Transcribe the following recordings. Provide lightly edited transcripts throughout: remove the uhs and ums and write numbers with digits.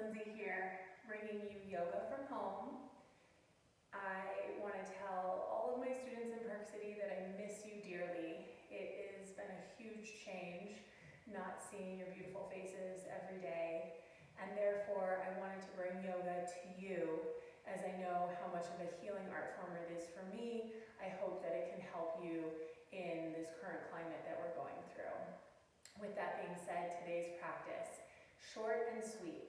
Lindsay here, bringing you yoga from home. I want to tell all of my students in Park City that I miss you dearly. It has been a huge change not seeing your beautiful faces every day, and therefore I wanted to bring yoga to you, as I know how much of a healing art form it is for me. I hope that it can help you in this current climate that we're going through. With that being said, today's practice, short and sweet,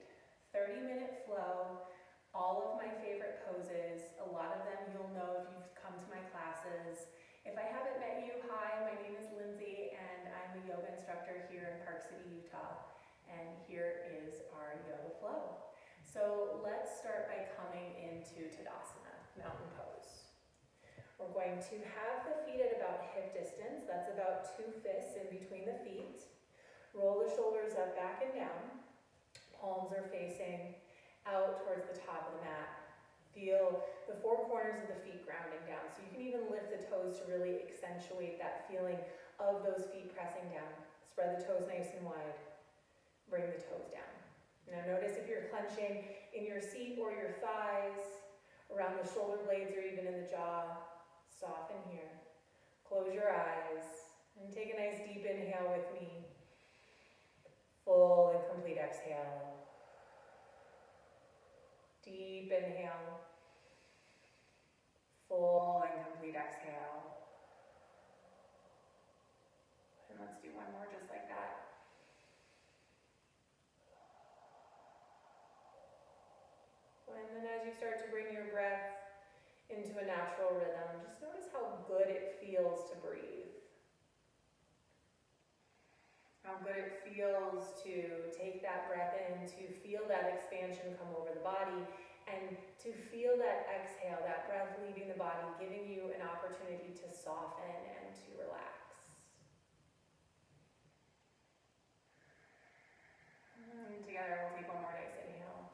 30-minute flow, all of my favorite poses. A lot of them you'll know if you've come to my classes. If I haven't met you, hi, my name is Lindsay and I'm a yoga instructor here in Park City, Utah. And here is our yoga flow. So let's start by coming into Tadasana, mountain pose. We're going to have the feet at about hip distance. That's about 2 fists in between the feet. Roll the shoulders up, back and down. Palms are facing out towards the top of the mat. Feel the 4 corners of the feet grounding down. So you can even lift the toes to really accentuate that feeling of those feet pressing down. Spread the toes nice and wide. Bring the toes down. Now notice if you're clenching in your seat or your thighs, around the shoulder blades or even in the jaw. Soften here. Close your eyes and take a nice deep inhale with me. Full and complete exhale. Deep inhale. Full and complete exhale. And let's do one more just like that. And then as you start to bring your breath into a natural rhythm, just notice how good it feels to breathe. How good it feels to take that breath in, to feel that expansion come over the body, and to feel that exhale, that breath leaving the body, giving you an opportunity to soften and to relax. And together we'll take one more nice inhale.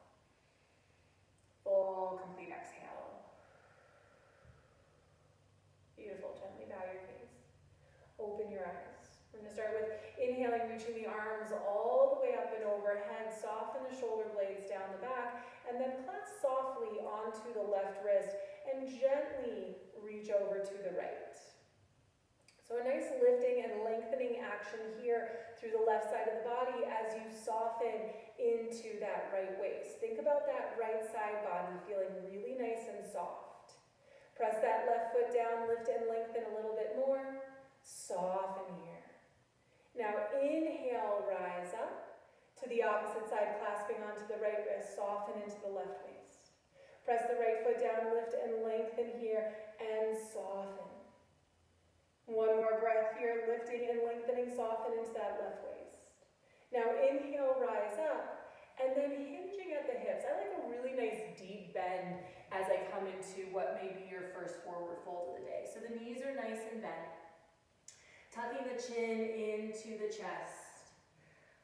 Full, complete exhale. Beautiful. Gently bow your gaze. Open your eyes. We're going to start with inhaling, reaching the arms all the way up and overhead. Soften the shoulder blades down the back. And then clasp softly onto the left wrist and gently reach over to the right. So a nice lifting and lengthening action here through the left side of the body as you soften into that right waist. Think about that right side body feeling really nice and soft. Press that left foot down, lift and lengthen a little bit more. Soften here. Now inhale, rise up to the opposite side, clasping onto the right wrist, soften into the left waist. Press the right foot down, lift and lengthen here, and soften. One more breath here, lifting and lengthening, soften into that left waist. Now inhale, rise up, and then hinging at the hips. I like a really nice deep bend as I come into what may be your first forward fold of the day. So the knees are nice and bent. Tucking the chin into the chest.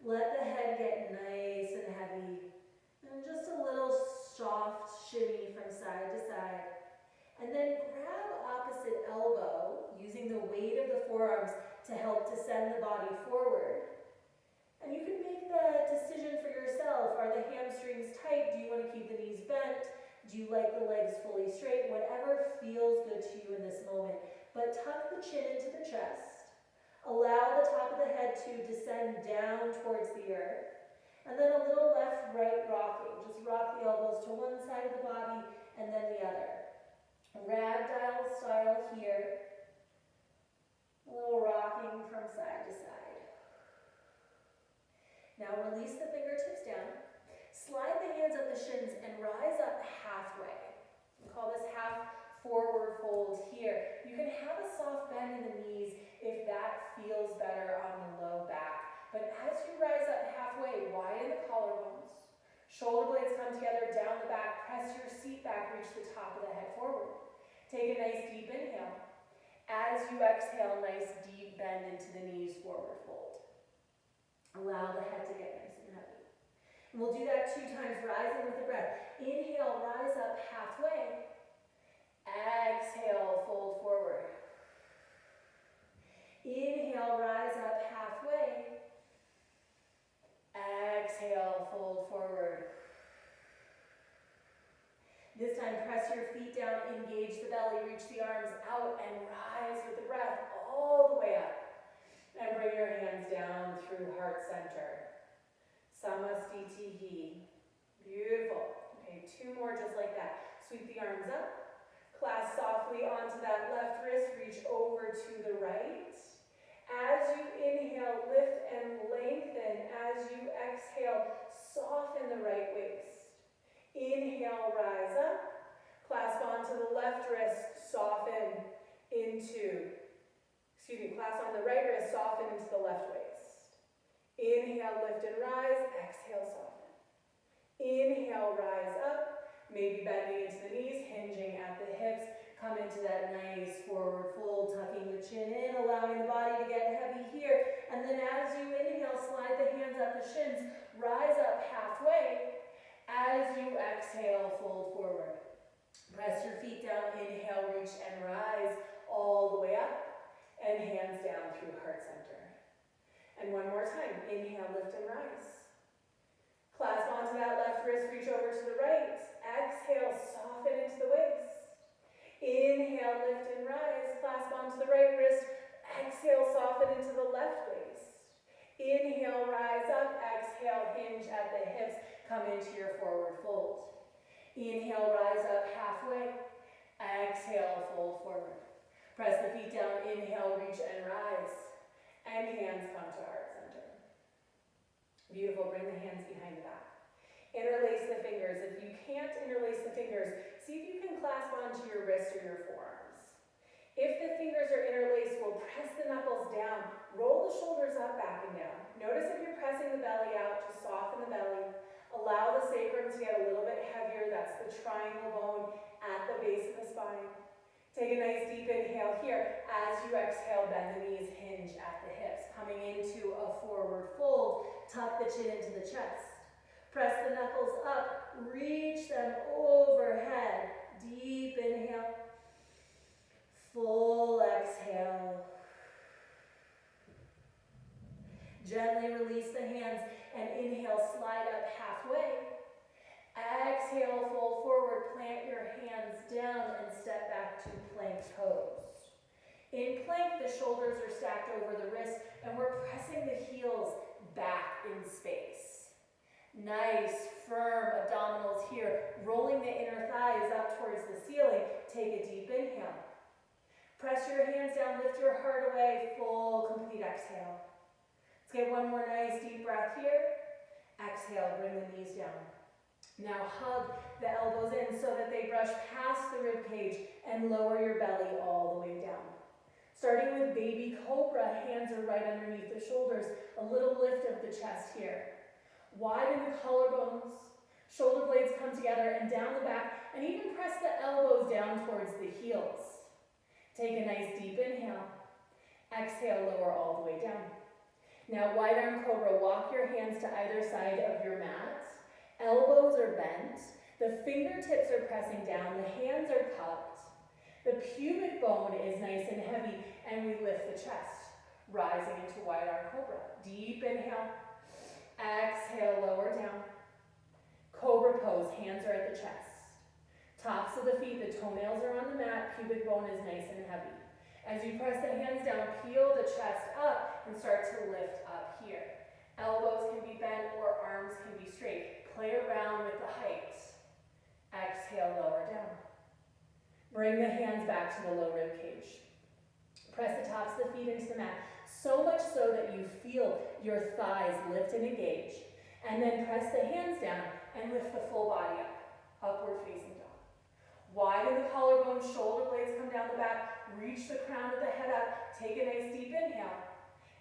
Let the head get nice and heavy. And just a little soft shimmy from side to side. And then grab opposite elbow, using the weight of the forearms to help to send the body forward. And you can make the decision for yourself. Are the hamstrings tight? Do you want to keep the knees bent? Do you like the legs fully straight? Whatever feels good to you in this moment. But tuck the chin into the chest. Allow the top of the head to descend down towards the earth. And then a little left-right rocking. Just rock the elbows to one side of the body and then the other. Ragdoll style here. A little rocking from side to side. Now release the fingertips down. Slide the hands up the shins and rise up halfway. We call this half forward fold here. You can have a soft bend in the knees if that feels better on the low back. But as you rise up halfway, widen the collarbones. Shoulder blades come together down the back. Press your seat back, reach the top of the head forward. Take a nice deep inhale. As you exhale, nice deep bend into the knees, forward fold. Allow the head to get nice and heavy. And we'll do that 2 times, rising with the breath. Inhale, rise up halfway. Exhale, fold forward. Inhale, rise up halfway. Exhale, fold forward. the arms out and rise with the breath all the way up. And bring your hands down through heart center. Samastitihi. Beautiful. Okay, 2 more just like that. Sweep the arms up. Clasp softly onto that left wrist. Reach over to the right. As you inhale, lift and lengthen. As you exhale, soften the right waist. Inhale, rise up. Clasp onto the left wrist. Soften into clasp on the right wrist, soften into the left waist. Inhale, lift and rise. Exhale, soften. Inhale, rise up. Maybe bending into the knees, hinging at the hips. Come into that nice forward fold, tucking the chin in, allowing the body to get heavy here. And then as you inhale, slide the hands up the shins. Rise up halfway. As you exhale, fold forward. Press your feet down. Inhale, reach and rise all the way up. And hands down through heart center. And one more time. Inhale, lift and rise. Clasp onto that left wrist, reach over to the right. Exhale, soften into the waist. Inhale, lift and rise. Clasp onto the right wrist. Exhale, soften into the left waist. Inhale, rise up. Exhale, hinge at the hips. Come into your forward fold. Inhale, rise up halfway. Exhale, fold forward. Press the feet down, inhale, reach and rise. And hands come to heart center. Beautiful, bring the hands behind the back. Interlace the fingers. If you can't interlace the fingers, see if you can clasp onto your wrists or your forearms. If the fingers are interlaced, we'll press the knuckles down, roll the shoulders up, back and down. Notice if you're pressing the belly out to soften the belly. Allow the sacrum to get a little bit heavier. That's the triangle bone at the base of the spine. Take a nice deep inhale here. As you exhale, bend the knees, hinge at the hips. Coming into a forward fold, tuck the chin into the chest. Press the knuckles up, reach them overhead. Deep inhale. Full exhale. Gently release the hands and inhale, slide up halfway. Exhale, fold forward, plant your hands down and step back to plank pose. In plank, the shoulders are stacked over the wrists and we're pressing the heels back in space. Nice, firm abdominals here, rolling the inner thighs up towards the ceiling. Take a deep inhale. Press your hands down, lift your heart away, full, complete exhale. Let's get one more nice deep breath here. Exhale, bring the knees down. Now hug the elbows in so that they brush past the rib cage and lower your belly all the way down. Starting with baby cobra, hands are right underneath the shoulders. A little lift of the chest here. Widen the collarbones. Shoulder blades come together and down the back, and even press the elbows down towards the heels. Take a nice deep inhale. Exhale, lower all the way down. Now wide arm cobra, walk your hands to either side of your mat. Elbows are bent. The fingertips are pressing down. The hands are cupped. The pubic bone is nice and heavy, and we lift the chest, rising into wide arm cobra. Deep inhale. Exhale, lower down. Cobra pose, hands are at the chest. Tops of the feet, the toenails are on the mat, pubic bone is nice and heavy. As you press the hands down, peel the chest up and start to lift up here. Elbows can be bent or arms can be straight. Play around with the height. Exhale, lower down. Bring the hands back to the low rib cage. Press the tops of the feet into the mat, so much so that you feel your thighs lift and engage. And then press the hands down and lift the full body up, upward facing dog. Widen the collarbone, shoulder blades come down the back, reach the crown of the head up, take a nice deep inhale.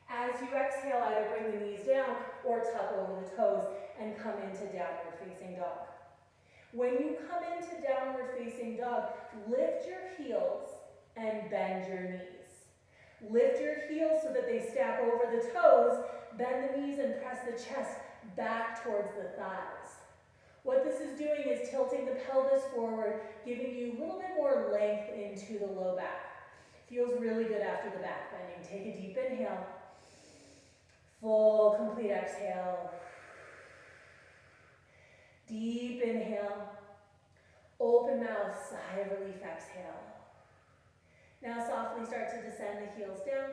As you exhale, either bring the knees down or tuck over the toes and come into downward facing dog. When you come into downward facing dog, lift your heels and bend your knees. Lift your heels so that they stack over the toes, bend the knees and press the chest back towards the thighs. What this is doing is tilting the pelvis forward, giving you a little bit more length into the low back. Feels really good after the back bending. Take a deep inhale. Full, complete exhale. Deep inhale. Open mouth, sigh of relief, exhale. Now softly start to descend the heels down.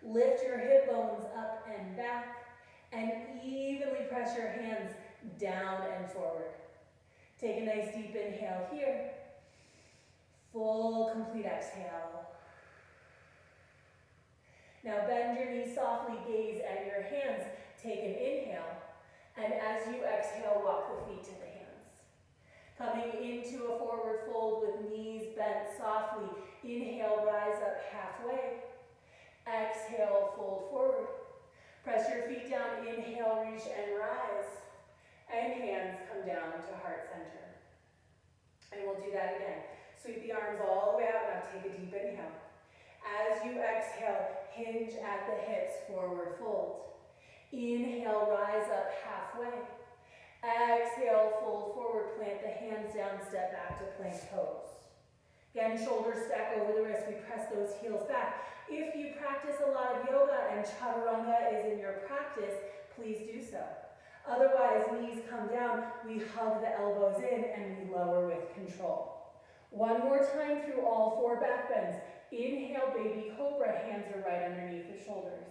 Lift your hip bones up and back, and evenly press your hands down and forward. Take a nice deep inhale here. Full, complete exhale. Now bend your knees softly, gaze at your hands. Take an inhale, and as you exhale, walk the feet to the hands. Coming into a forward fold with knees bent softly. Inhale, rise up halfway. Exhale, fold forward. Press your feet down, inhale, reach and rise. And hands come down to heart center. And we'll do that again. Sweep the arms all the way out. Now take a deep inhale. As you exhale, hinge at the hips, forward fold. Inhale, rise up halfway. Exhale, fold forward, plant the hands down, step back to plank pose. Again, shoulders stack over the wrist. We press those heels back. If you practice a lot of yoga and chaturanga is in your practice, please do so. Otherwise, knees come down, we hug the elbows in, and we lower with control. One more time through all 4 back bends. Inhale, baby cobra, hands are right underneath the shoulders.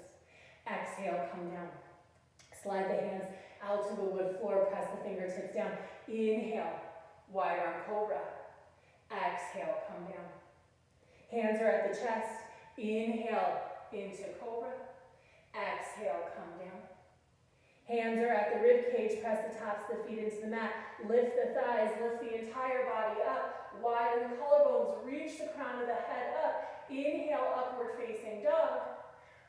Exhale, come down. Slide the hands out to the wood floor, press the fingertips down. Inhale, wide arm cobra. Exhale, come down. Hands are at the chest. Inhale, into cobra. Exhale, come down. Hands are at the rib cage, press the tops of the feet into the mat. Lift the thighs, lift the entire body up. Widen the collarbones, reach the crown of the head up. Inhale, upward facing dog.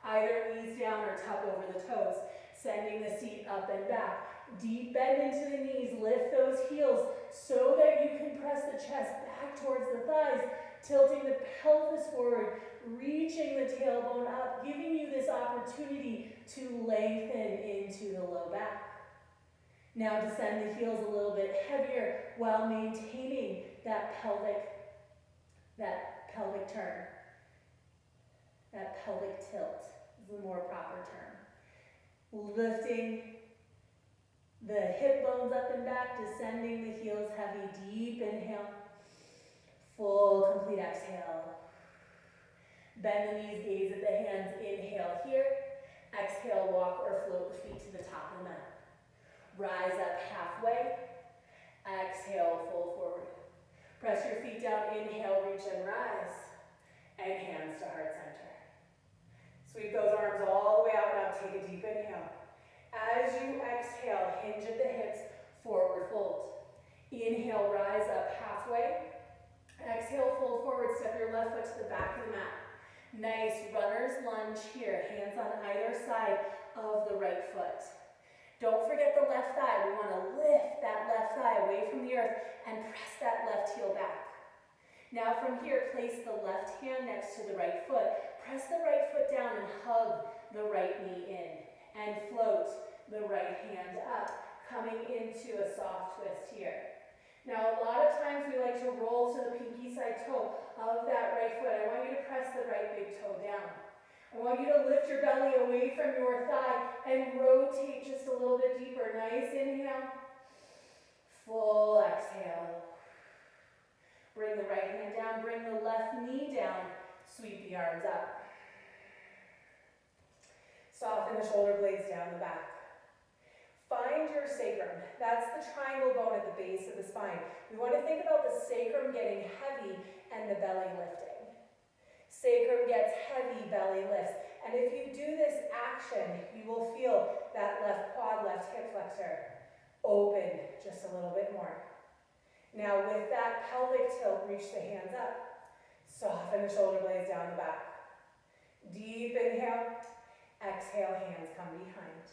Either knees down or tuck over the toes. Sending the seat up and back. Deep bend into the knees, lift those heels so that you can press the chest back towards the thighs, tilting the pelvis forward, reaching the tailbone up, giving you this opportunity to lengthen into the low back. Now descend the heels a little bit heavier while maintaining that pelvic turn. That pelvic tilt is the more proper term. Lifting the hip bones up and back, descending the heels heavy, deep inhale, full, complete exhale. Bend the knees, gaze at the hands, inhale here. Exhale, walk or float the feet to the top of the mat. Rise up halfway. Exhale, fold forward. Press your feet down, inhale, reach and rise. And hands to heart center. Sweep those arms all the way out. Now take a deep inhale. As you exhale, hinge at the hips, forward fold. Inhale, rise up halfway. Exhale, fold forward, step your left foot to the back of the mat. Nice runner's lunge here, hands on either side of the right foot. Don't forget the left thigh. We want to lift that left thigh away from the earth and press that left heel back. Now from here, place the left hand next to the right foot. Press the right foot down and hug the right knee in. And float the right hand up, coming into a soft twist here. Now, a lot of times we like to roll to the pinky side toe of that right foot. I want you to press the right big toe down. I want you to lift your belly away from your thigh and rotate just a little bit deeper. Nice inhale. Full exhale. Bring the right hand down. Bring the left knee down. Sweep the arms up. Soften the shoulder blades down the back. Find your sacrum. That's the triangle bone at the base of the spine. We want to think about the sacrum getting heavy and the belly lifting. Sacrum gets heavy, belly lifts. And if you do this action, you will feel that left quad, left hip flexor open just a little bit more. Now with that pelvic tilt, reach the hands up. Soften the shoulder blades down the back. Deep inhale. Exhale, hands come behind.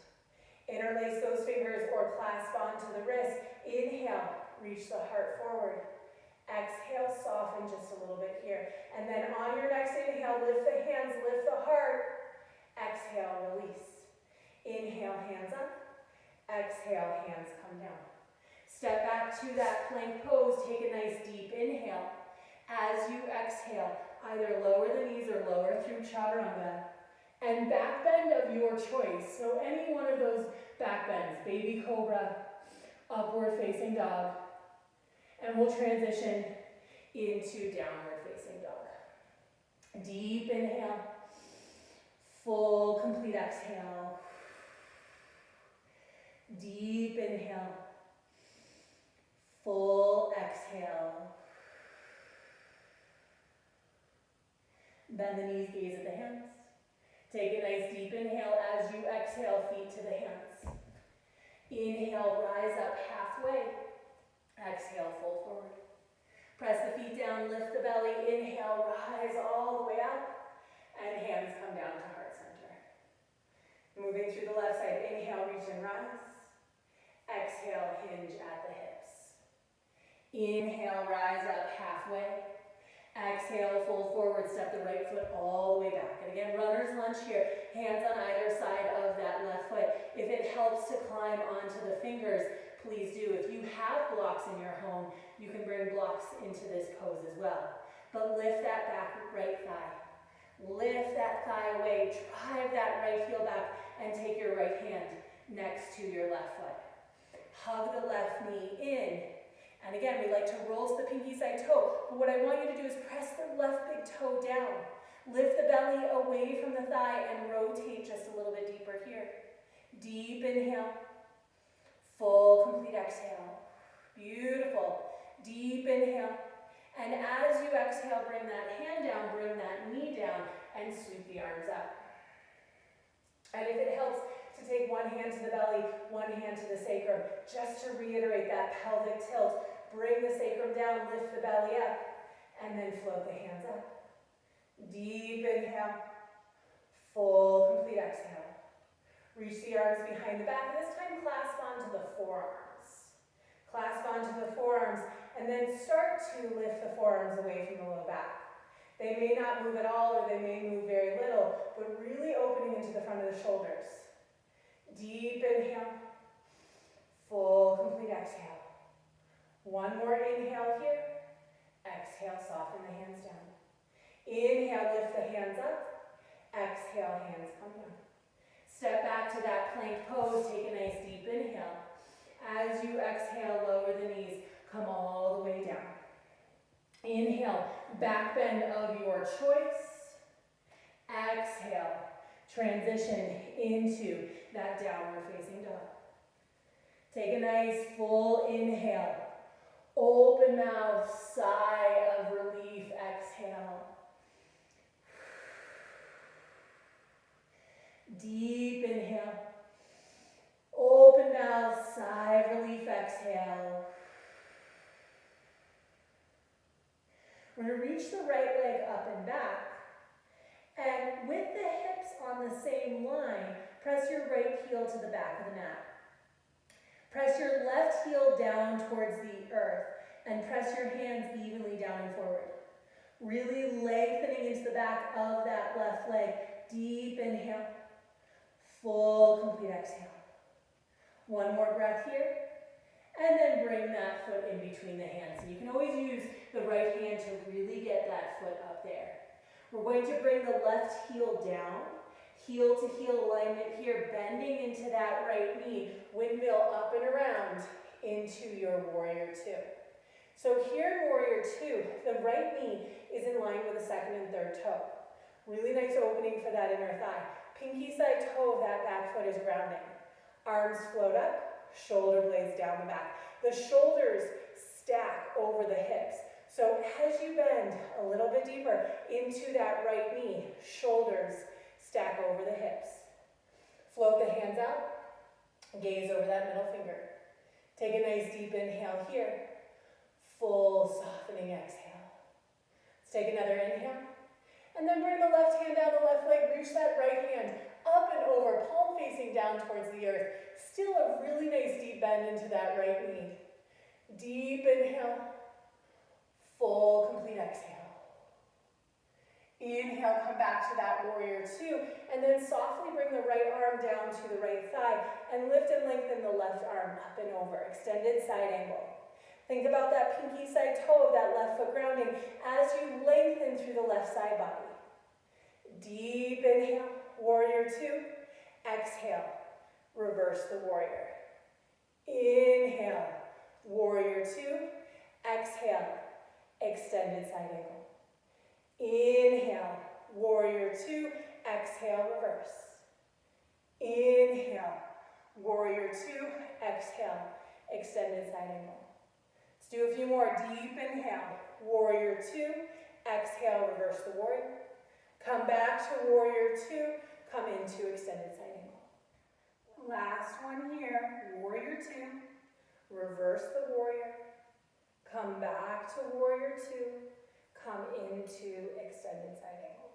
Interlace those fingers or clasp onto the wrist. Inhale, reach the heart forward. Exhale, soften just a little bit here. And then on your next inhale, lift the hands, lift the heart. Exhale, release. Inhale, hands up. Exhale, hands come down. Step back to that plank pose. Take a nice deep inhale. As you exhale, either lower the knees or lower through chaturanga. And back bend of your choice. So any one of those back bends, baby cobra, upward facing dog. And we'll transition into downward facing dog. Deep inhale. Full, complete exhale. Deep inhale. Full exhale. Bend the knees, gaze at the hands. Take a nice deep inhale as you exhale, feet to the hands. Inhale, rise up halfway. Exhale, fold forward. Press the feet down, lift the belly. Inhale, rise all the way up. And hands come down to heart center. Moving through the left side. Inhale, reach and rise. Exhale, hinge at the hips. Inhale, rise up halfway. Exhale, fold forward, step the right foot all the way back. And again, runner's lunge here, hands on either side of that left foot. If it helps to climb onto the fingers, please do. If you have blocks in your home, you can bring blocks into this pose as well. But lift that back right thigh. Lift that thigh away, drive that right heel back, and take your right hand next to your left foot. Hug the left knee in. And again, we like to roll to the pinky side toe, but what I want you to do is press the left big toe down. Lift the belly away from the thigh and rotate just a little bit deeper here. Deep inhale, full complete exhale. Beautiful. Deep inhale. And as you exhale, bring that hand down, bring that knee down, and sweep the arms up. And if it helps, to take one hand to the belly, one hand to the sacrum, just to reiterate that pelvic tilt. Bring the sacrum down, lift the belly up, and then float the hands up. Deep inhale, full complete exhale. Reach the arms behind the back, and this time clasp onto the forearms. Clasp onto the forearms, and then start to lift the forearms away from the low back. They may not move at all, or they may move very little, but really opening into the front of the shoulders. Deep inhale, full complete exhale. One more inhale here. Exhale, soften the hands down. Inhale, lift the hands up. Exhale, hands come down. Step back to that plank pose. Take a nice deep inhale. As you exhale, lower the knees. Come all the way down. Inhale, back bend of your choice. Exhale, transition into that downward facing dog. Take a nice full inhale. Open mouth, sigh of relief, exhale. Deep inhale. Open mouth, sigh of relief, exhale. We're going to reach the right leg up and back. And with the hips on the same line, press your right heel to the back of the mat. Press your left heel down towards the earth and press your hands evenly down and forward. Really lengthening into the back of that left leg. Deep inhale. Full complete exhale. One more breath here. And then bring that foot in between the hands. And you can always use the right hand to really get that foot up there. We're going to bring the left heel down. Heel to heel alignment here, bending into that right knee. Windmill up and around into your warrior two. So here in warrior two, the right knee is in line with the second and third toe. Really nice opening for that inner thigh. Pinky side toe of that back foot is grounding. Arms float up, shoulder blades down the back. The shoulders stack over the hips. So as you bend a little bit deeper into that right knee, shoulders stack over the hips. Float the hands out, gaze over that middle finger. Take a nice deep inhale here. Full softening exhale. Let's take another inhale. And then bring the left hand down the left leg. Reach that right hand up and over, palm facing down towards the earth. Still a really nice deep bend into that right knee. Deep inhale. Full complete exhale. Inhale, come back to that warrior two, and then softly bring the right arm down to the right thigh and lift and lengthen the left arm up and over, extended side angle. Think about that pinky side toe of that left foot grounding as you lengthen through the left side body. Deep inhale, warrior two. Exhale, reverse the warrior. Inhale, warrior two. Exhale, extended side angle. Inhale, warrior two, exhale, reverse. Inhale, warrior two, exhale, extended side angle. Let's do a few more. Deep inhale, warrior two, exhale, reverse the warrior. Come back to warrior two, come into extended side angle. Last one here, warrior two, reverse the warrior, come back to warrior two, come into extended side angle.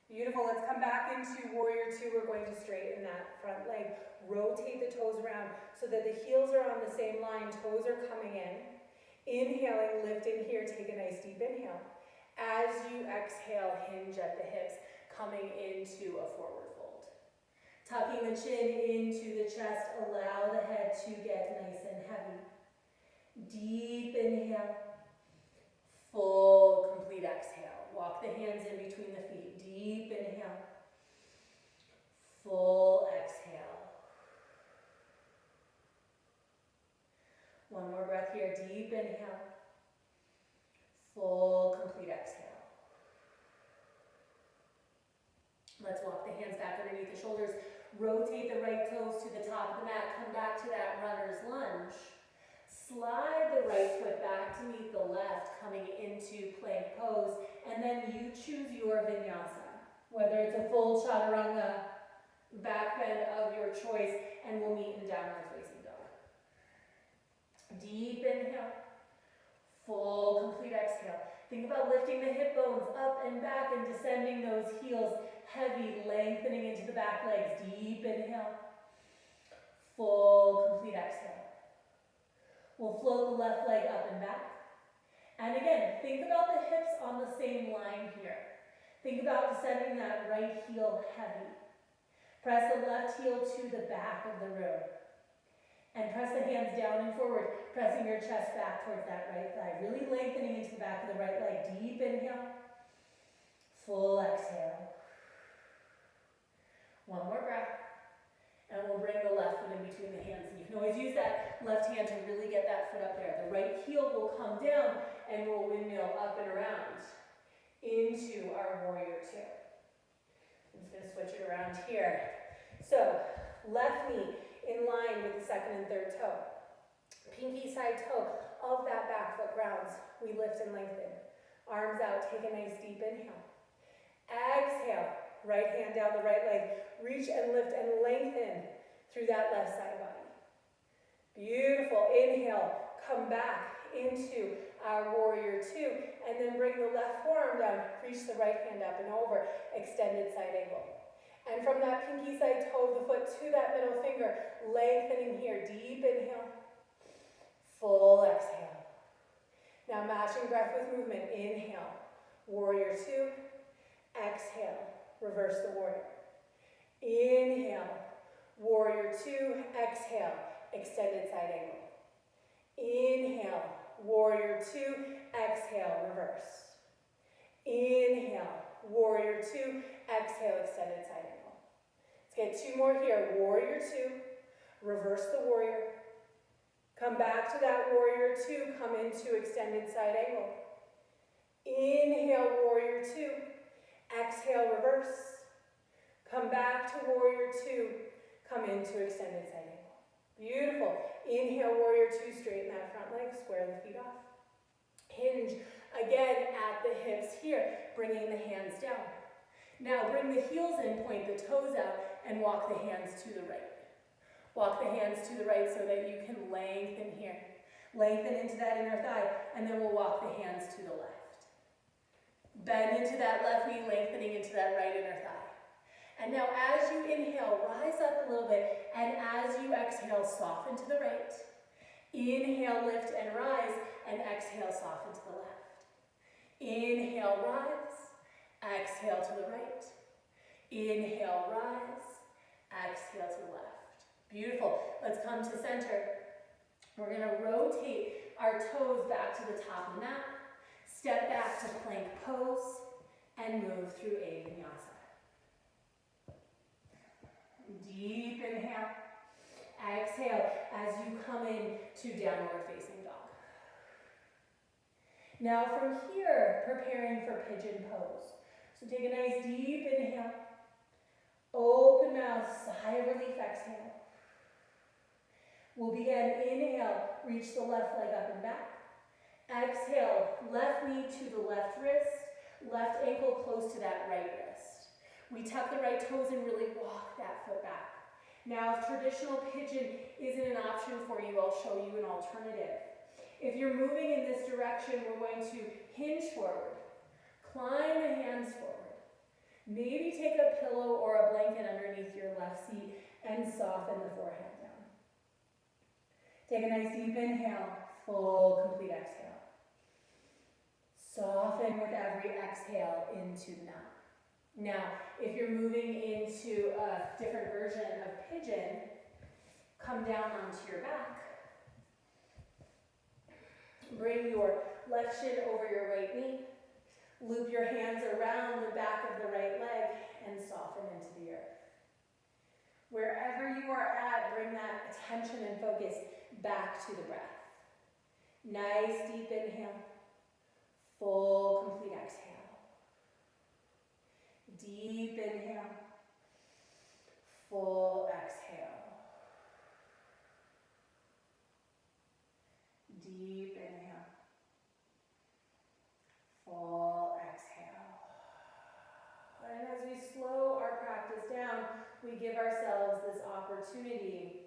Beautiful, let's come back into warrior two. We're going to straighten that front leg. Rotate the toes around so that the heels are on the same line, toes are coming in. Inhaling, lift in here, take a nice deep inhale. As you exhale, hinge at the hips, coming into a forward fold. Tucking the chin into the chest, allow the head to get nice and heavy. Deep inhale, full complete exhale. Walk the hands in between the feet. Deep inhale, full exhale. One more breath here, deep inhale, full complete exhale. Let's walk the hands back underneath the shoulders. Rotate the right toes to the top of the mat. Come back to that runner's lunge. Slide the right foot back to meet the left, coming into plank pose. And then you choose your vinyasa. Whether it's a full chaturanga, back bend of your choice, and we'll meet in downward facing dog. Deep inhale. Full complete exhale. Think about lifting the hip bones up and back and descending those heels. Heavy, lengthening into the back legs. Deep inhale. Full complete exhale. We'll float the left leg up and back. And again, think about the hips on the same line here. Think about descending that right heel heavy. Press the left heel to the back of the room. And press the hands down and forward, pressing your chest back towards that right thigh. Really lengthening into the back of the right leg. Deep inhale. Full exhale. One more breath. And we'll bring the left foot in between the hands. And you can always use that left hand to really get that foot up there. The right heel will come down and we'll windmill up and around into our warrior two. I'm just going to switch it around here. So, left knee in line with the second and third toe. Pinky side toe of that back foot grounds. We lift and lengthen. Arms out, take a nice deep inhale. Exhale, right hand down the right leg. Reach and lift and lengthen through that left side body. Beautiful. Inhale, come back into our warrior two, and then bring the left forearm down. Reach the right hand up and over. Extended side angle. And from that pinky side toe of the foot to that middle finger, lengthening here. Deep inhale. Full exhale. Now matching breath with movement. Inhale. Warrior two. Exhale. Reverse the warrior. Inhale. Warrior two. Exhale. Extended side angle. Inhale. Warrior two. Exhale. Reverse. Inhale. Warrior two. Exhale. Extended side angle. Let's get two more here. Warrior two. Reverse the warrior. Come back to that warrior two. Come into extended side angle. Inhale, warrior two. Exhale, reverse. Come back to warrior two. Come into extended side angle. Beautiful. Inhale, warrior two. Straighten that front leg. Square the feet off. Hinge again at the hips here. Bringing the hands down. Now bring the heels in, point the toes out, and walk the hands to the right. Walk the hands to the right so that you can lengthen here. Lengthen into that inner thigh, and then we'll walk the hands to the left. Bend into that left knee, lengthening into that right inner thigh. And now as you inhale, rise up a little bit, and as you exhale, soften to the right. Inhale, lift and rise, and exhale, soften to the left. Inhale, rise. Exhale to the right. Inhale, rise. Exhale to the left. Beautiful. Let's come to center. We're going to rotate our toes back to the top of the mat. Step back to plank pose and move through a vinyasa. Deep inhale. Exhale as you come in to downward facing dog. Now from here, preparing for pigeon pose. So take a nice deep inhale. Open mouth, sigh of relief, exhale. We'll begin. Inhale, reach the left leg up and back. Exhale, left knee to the left wrist, left ankle close to that right wrist. We tuck the right toes and really walk that foot back. Now, if traditional pigeon isn't an option for you, I'll show you an alternative. If you're moving in this direction, we're going to hinge forward, climb the hands forward. Maybe take a pillow or a blanket underneath your left seat and soften the forehead down. Take a nice deep inhale, full, complete exhale. Soften with every exhale into the mat. Now, if you're moving into a different version of pigeon, come down onto your back. Bring your left shin over your right knee. Loop your hands around the back of the right leg and soften into the earth. Wherever you are at, bring that attention and focus back to the breath. Nice deep inhale. Full, complete exhale. Deep inhale. Full exhale. Deep inhale. Full exhale. And as we slow our practice down, we give ourselves this opportunity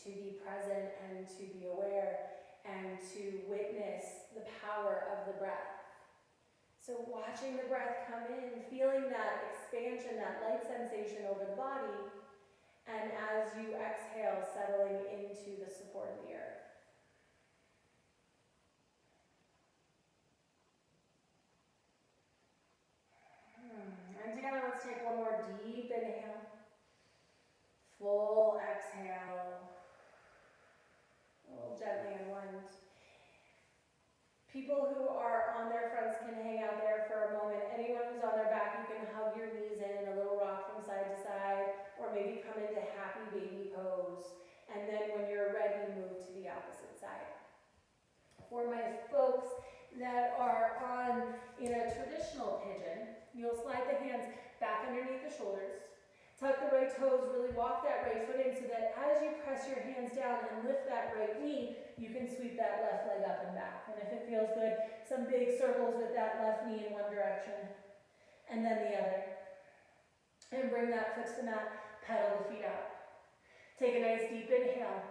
to be present and to be aware and to witness the power of the breath. So watching the breath come in, feeling that expansion, that light sensation over the body, and as you exhale, settling into the support of the earth. And together, let's take one more deep inhale. Full exhale. A little gently unwind. People who are on their fronts can hang out there for a moment. Anyone who's on their back, you can hug your knees in, a little rock from side to side, or maybe come into happy baby pose. And then when you're ready, move to the opposite side. For my folks that are in a traditional pigeon, you'll slide the hands back underneath the shoulders. Tuck the right toes, really walk that right foot in so that as you press your hands down and lift that right knee, you can sweep that left leg up and back. And if it feels good, some big circles with that left knee in one direction and then the other. And bring that foot to the mat, pedal the feet out. Take a nice deep inhale.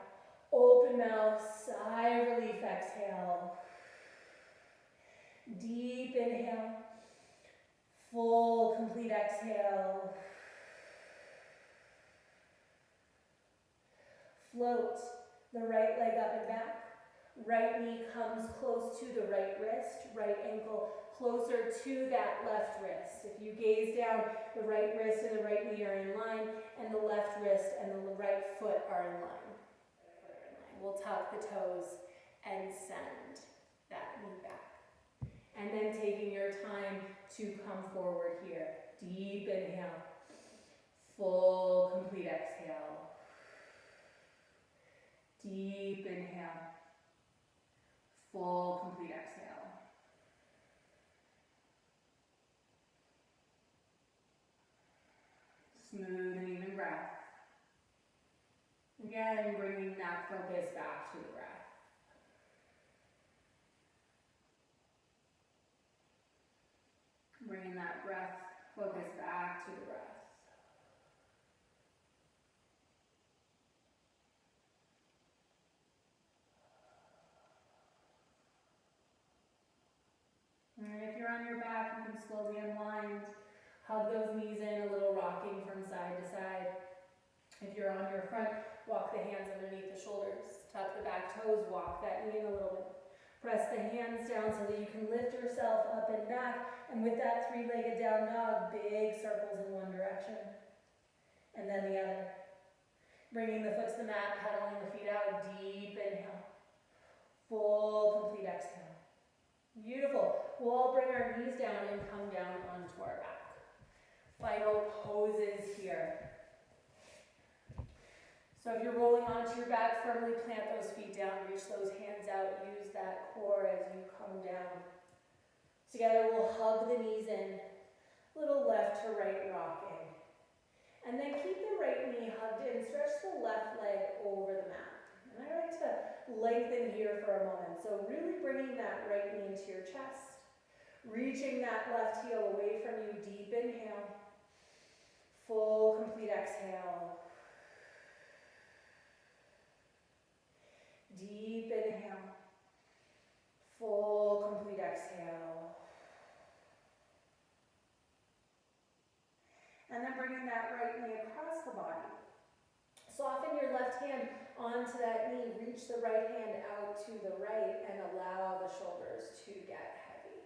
Open mouth, sigh of relief, exhale. Deep inhale. Full, complete exhale. Float the right leg up and back. Right knee comes close to the right wrist, right ankle closer to that left wrist. If you gaze down, the right wrist and the right knee are in line, and the left wrist and the right foot are in line. We'll tuck the toes and send that knee back. And then taking your time to come forward here. Deep inhale. Full, complete exhale. Deep inhale. Full, complete exhale. Smooth and even breath. Again, bringing that focus back to the breath. Bringing that breath focus back to the breath. And if you're on your back, you can slowly unwind. Hug those knees in, a little rocking from side to side. If you're on your front, walk the hands underneath the shoulders. Tuck the back toes, walk that knee in a little bit. Press the hands down so that you can lift yourself up and back. And with that three-legged down dog, big circles in one direction. And then the other. Bringing the foot to the mat, pedaling the feet out. Deep inhale. Full, complete exhale. Beautiful. We'll all bring our knees down and come down onto our back. Final poses here. So if you're rolling onto your back, firmly plant those feet down, reach those hands out, use that core as you come down. Together we'll hug the knees in, Little left to right rocking. And then keep the right knee hugged in, stretch the left leg over the mat. And I like to lengthen here for a moment. So really bringing that right knee into your chest. Reaching that left heel away from you, deep inhale. Full, complete exhale. Deep inhale. Full, complete exhale. And then bringing that right knee across the body. Soften your left hand onto that knee. Reach the right hand out to the right and allow the shoulders to get heavy.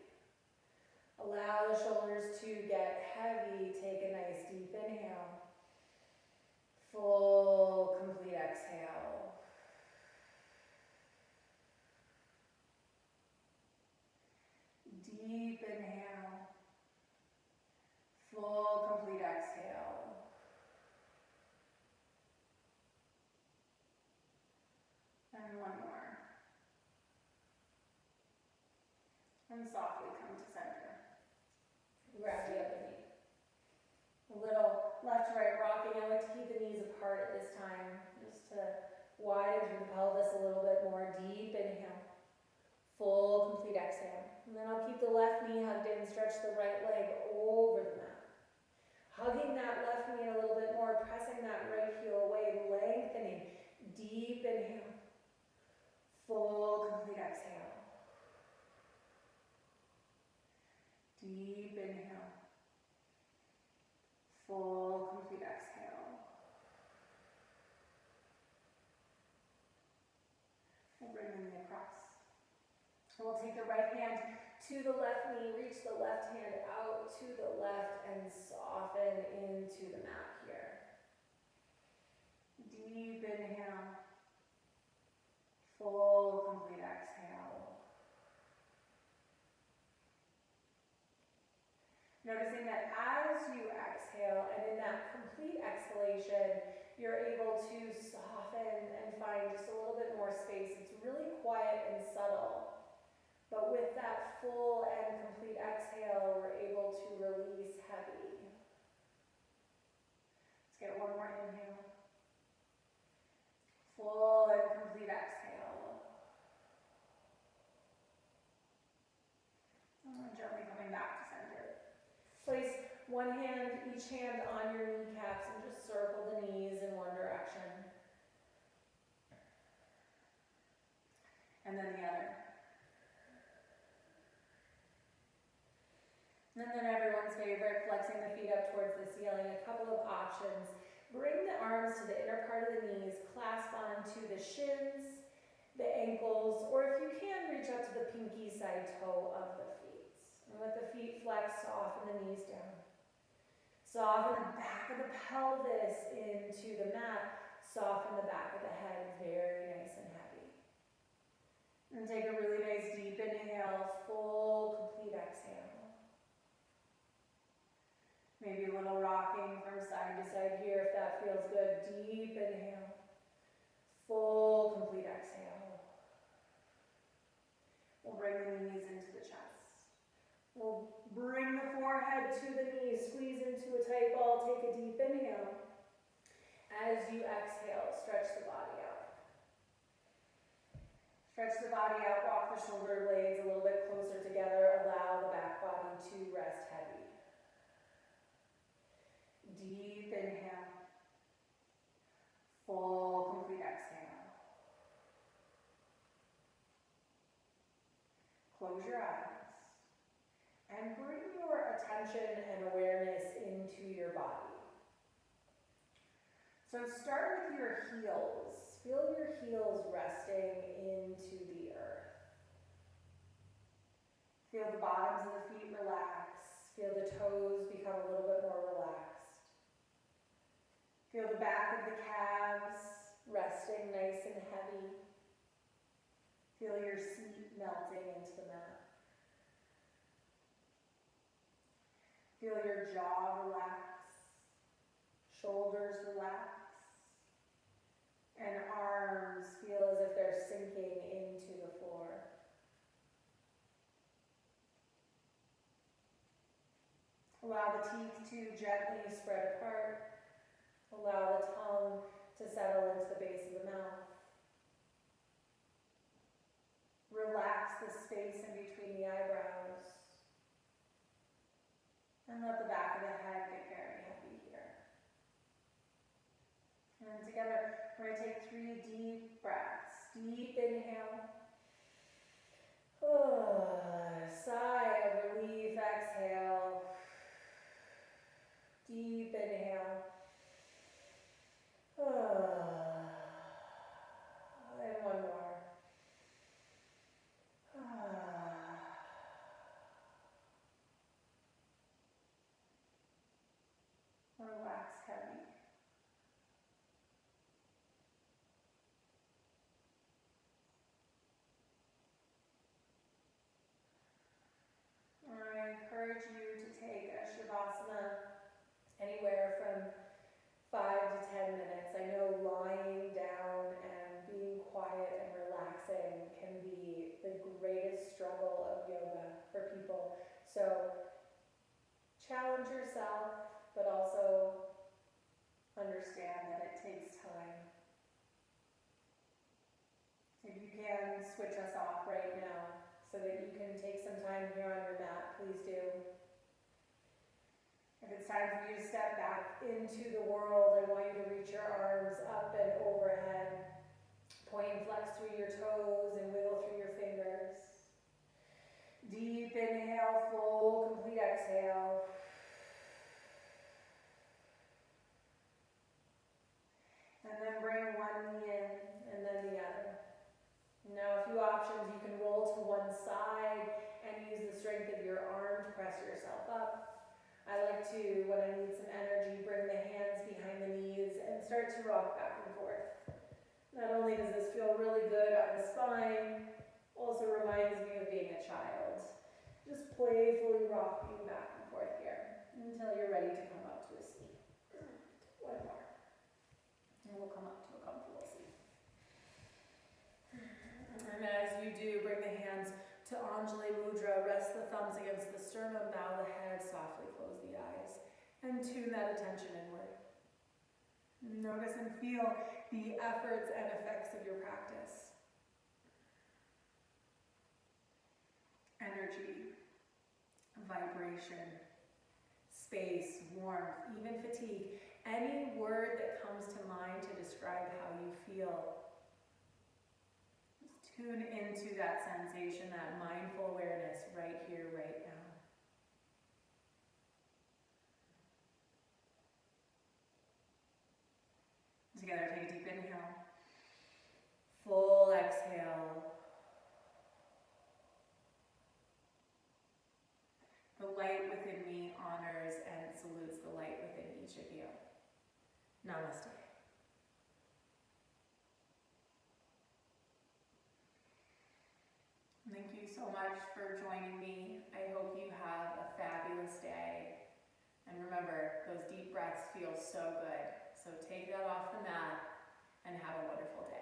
Allow the shoulders to get heavy. Take a nice deep inhale. Full, complete exhale. Deep inhale. Full, complete exhale. And one more. And softly come to center. Grab the other knee. A little left to right rocking. I like to keep the knees apart at this time, just to widen through the pelvis a little bit more. Deep inhale. Full, complete exhale. And then I'll keep the left knee hugged in, stretch the right leg over the mat. Hugging that left knee a little bit more, pressing that right heel away, lengthening. Deep inhale. Full, complete exhale. Deep inhale. Full, complete exhale. And bring the knee across. And we'll take the right hand to the left knee, reach the left hand out to the left and soften into the mat here. Deep inhale. Full, complete exhale. Noticing that as you exhale and in that complete exhalation, you're able to soften and find just a little bit more space. It's really quiet and subtle. But with that full and complete exhale, we're able to release heavy. Let's get one more inhale. Full and complete exhale. And gently coming back to center. Place each hand on your kneecaps and just circle the knees in one direction. And then the other. And then everyone's favorite, flexing the feet up towards the ceiling. A couple of options. Bring the arms to the inner part of the knees, clasp onto the shins, the ankles, or if you can, reach up to the pinky side toe of the feet. And with the feet flexed, soften the knees down. Soften the back of the pelvis into the mat. Soften the back of the head, very nice and heavy. And take a really nice deep inhale, full, complete exhale. Maybe a little rocking from side to side here if that feels good. Deep inhale. Full, complete exhale. We'll bring the knees into the chest. We'll bring the forehead to the knees. Squeeze into a tight ball. Take a deep inhale. As you exhale, stretch the body out. Stretch the body out. Walk the shoulder blades a little bit closer together. Allow the back body to rest heavy. Deep inhale. Full, complete exhale. Close your eyes. And bring your attention and awareness into your body. So start with your heels. Feel your heels resting into the earth. Feel the bottoms of the feet relax. Feel the toes become a little bit more relaxed. Feel the back of the calves resting nice and heavy. Feel your seat melting into the mat. Feel your jaw relax, shoulders relax, and arms feel as if they're sinking into the floor. Allow the We're going to take 3 deep breaths. Deep inhale. Sigh of relief, exhale. Deep inhale. And one more. Relax heavy. I encourage you to take a Shavasana anywhere from 5 to 10 minutes. I know lying down and being quiet and relaxing can be the greatest struggle of yoga for people. So challenge yourself, but also understand that it takes time. If you can switch us off right now so that you can take some time here on your mat, please do. If it's time for you to step back into the world, I want you to reach your arms up and overhead. Point and flex through your toes and wiggle through your fingers. Deep inhale, full, complete exhale. And then bring one knee in and then the other. Now a few options. You can roll to one side and use the strength of your arm to press yourself up. I like to, when I need some energy, bring the hands behind the knees and start to rock back and forth. Not only does this feel really good on the spine, also reminds me of being a child. Just playfully rocking back and forth here until you're ready to come up to a seat. One more. And we'll come up to a comfortable seat. And as you do, bring the hands to Anjali Mudra. Rest the thumbs against the sternum, bow the head, softly close the eyes, and tune that attention inward. Notice and feel the efforts and effects of your practice. Energy, vibration, space, warmth, even fatigue. Any word that comes to mind to describe how you feel. Just tune into that sensation, that mindful awareness right here, right now. Together, take a deep inhale. Full exhale. The light within me honors and salutes the light within each of you. Namaste. Thank you so much for joining me. I hope you have a fabulous day. And remember, those deep breaths feel so good. So take that off the mat and have a wonderful day.